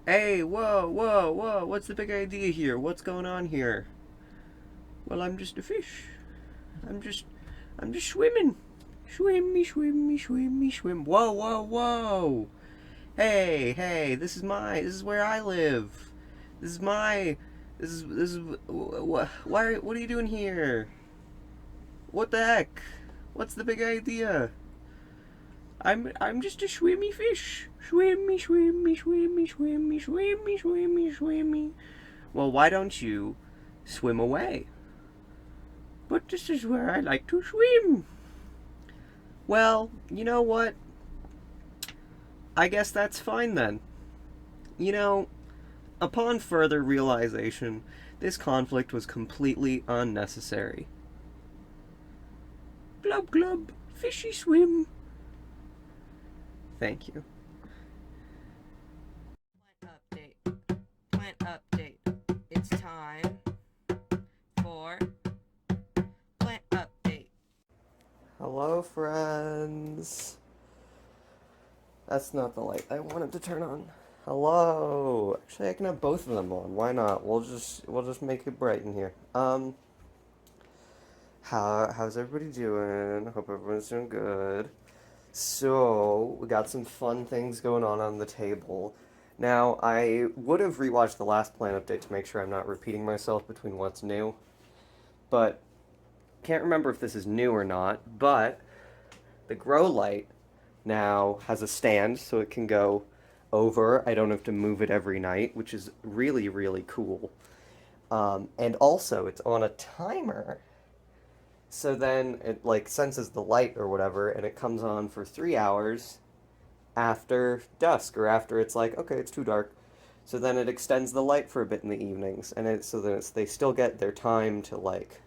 Hey, whoa, whoa, whoa, what's the big idea here? What's going on here? Well, I'm just a fish. I'm just, I'm just swimming. Swim me, swim me, swim me, swim. Whoa, whoa, whoa. Hey, hey, this is where I live. This is my, this is, what are you doing here? What the heck? What's the big idea? I'm just a swimmy fish. Swimmy, swimmy, swimmy, swimmy, swimmy, swimmy, swimmy. Well, why don't you swim away? But this is where I like to swim. Well, you know what? I guess that's fine then. You know, upon further realization, this conflict was completely unnecessary. Glub glub, fishy swim. Thank you. Plant update. Plant update. It's time for plant update. Hello, friends. That's not the light I wanted to turn on. Hello. Actually, I can have both of them on. Why not? We'll just make it bright in here. How's everybody doing? Hope everyone's doing good. So, we got some fun things going on the table. Now, I would have rewatched the last plan update to make sure I'm not repeating myself between what's new, but can't remember if this is new or not, but the grow light now has a stand so it can go over. I don't have to move it every night, which is really, really cool. And also, it's on a timer. So then it like senses the light or whatever, and it comes on for 3 hours after dusk or after it's like, okay, it's too dark. So then it extends the light for a bit in the evenings, and so that they still get their time to like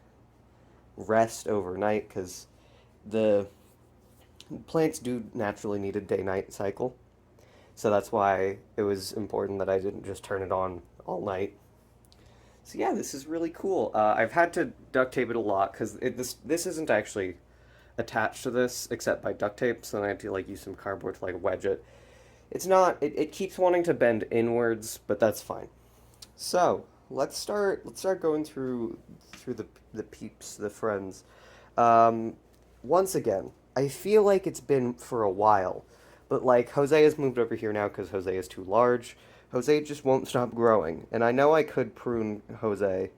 rest overnight because the plants do naturally need a day-night cycle. So that's why it was important that I didn't just turn it on all night. So yeah, this is really cool. I've had to duct tape it a lot because this isn't actually attached to this except by duct tape. So then I had to like use some cardboard to like wedge it. It's not. It keeps wanting to bend inwards, but that's fine. So let's start going through the peeps, the friends. Um, Once again, I feel like it's been for a while, but like Jose has moved over here now because Jose is too large. Jose just won't stop growing, and I know I could prune Jose,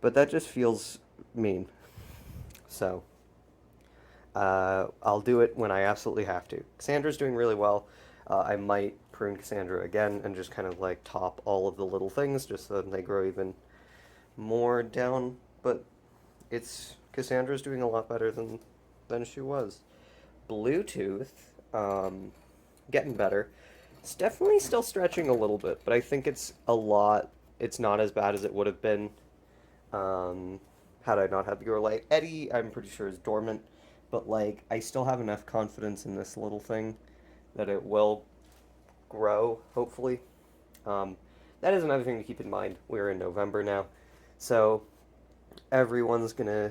but that just feels mean. So I'll do it when I absolutely have to. Cassandra's doing really well. I might prune Cassandra again and just kind of like top all of the little things just so that they grow even more down. But it's Cassandra's doing a lot better than she was. Bluetooth, getting better. It's definitely still stretching a little bit, but I think it's a lot. It's not as bad as it would have been um, had I not had the grow light. Eddie, I'm pretty sure is dormant, but like I still have enough confidence in this little thing that it will grow. Hopefully, um, that is another thing to keep in mind. We're in November now, so everyone's gonna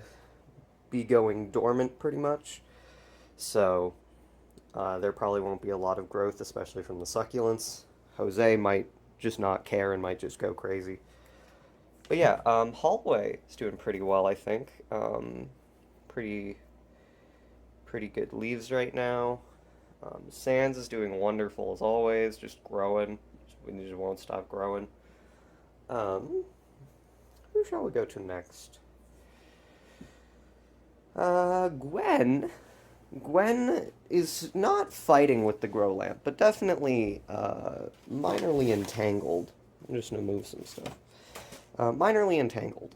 be going dormant pretty much. So there probably won't be a lot of growth, especially from the succulents. Jose might just not care and might just go crazy. But yeah, Hallway is doing pretty well, I think. Pretty pretty good leaves right now. Sands is doing wonderful as always, just growing. We just won't stop growing. Um, who shall we go to next? Gwen. Gwen is not fighting with the grow lamp, but definitely minorly entangled. I'm just gonna move some stuff. Minorly entangled.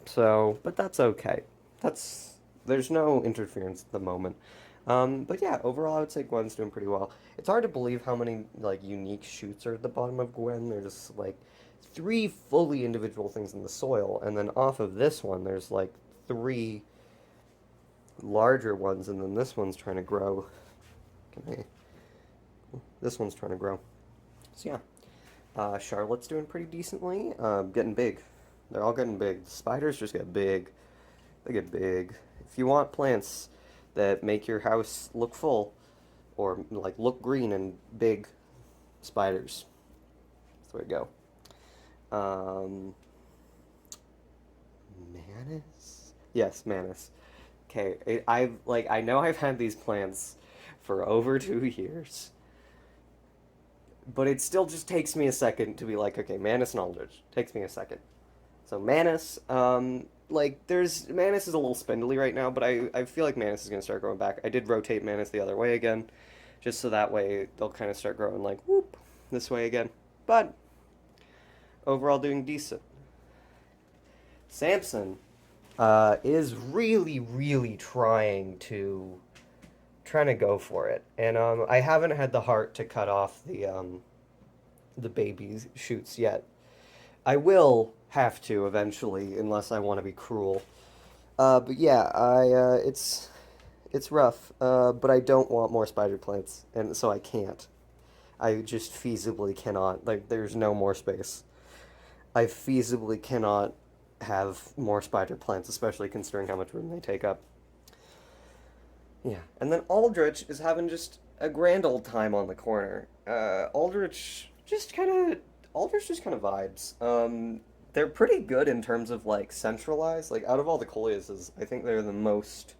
So, but that's okay. That's there's no interference at the moment. But yeah, overall, I would say Gwen's doing pretty well. It's hard to believe how many like unique shoots are at the bottom of Gwen. There's like three fully individual things in the soil, and then off of this one, there's like three larger ones, and then this one's trying to grow. Can This one's trying to grow. So yeah, Charlotte's doing pretty decently. Getting big. They're all getting big. The spiders just get big. They get big. If you want plants that make your house look full, or like look green and big spiders. That's the way to go. Manus? Yes, Manus. Okay, I know I've had these plants for over 2 years, but it still just takes me a second to be like, okay, Manus and Aldrich. Takes me a second. So Manus, there's Manus is a little spindly right now, but I feel like Manus is gonna start growing back. I did rotate Manus the other way again, just so that way they'll kind of start growing like whoop this way again. But overall, doing decent. Samson is really, really trying to go for it, and I haven't had the heart to cut off the baby shoots yet. I will have to eventually, unless I want to be cruel. But yeah, it's rough. But I don't want more spider plants, and so I can't. I just feasibly cannot. Like, there's no more space. I feasibly cannot have more spider plants, especially considering how much room they take up. Yeah, and then Aldrich is having just a grand old time on the corner. Aldrich just kind of vibes. They're pretty good in terms of like centralized. Like out of all the Coleuses, I think they're the most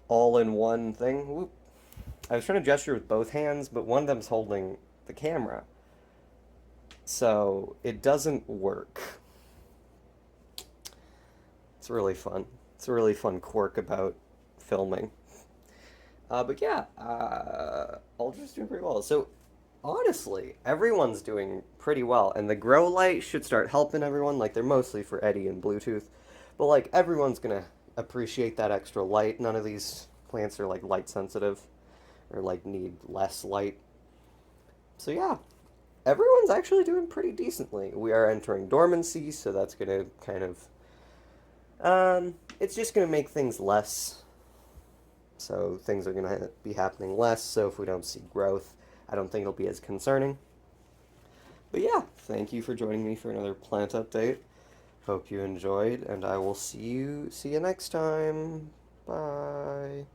all-in-one thing. Whoop. I was trying to gesture with both hands, but one of them's holding the camera, so it doesn't work. It's really fun. It's a really fun quirk about filming. But yeah, Aldrich's doing pretty well. So honestly, everyone's doing pretty well, and the grow light should start helping everyone. Like they're mostly for Eddie and Bluetooth, but like everyone's gonna appreciate that extra light. None of these plants are like light sensitive or like need less light. So yeah, everyone's actually doing pretty decently. We are entering dormancy, so that's gonna kind of it's just gonna make things less. So things are gonna be happening less. So if we don't see growth, I don't think it'll be as concerning. But yeah, thank you for joining me for another plant update. Hope you enjoyed, and I will see you next time. Bye.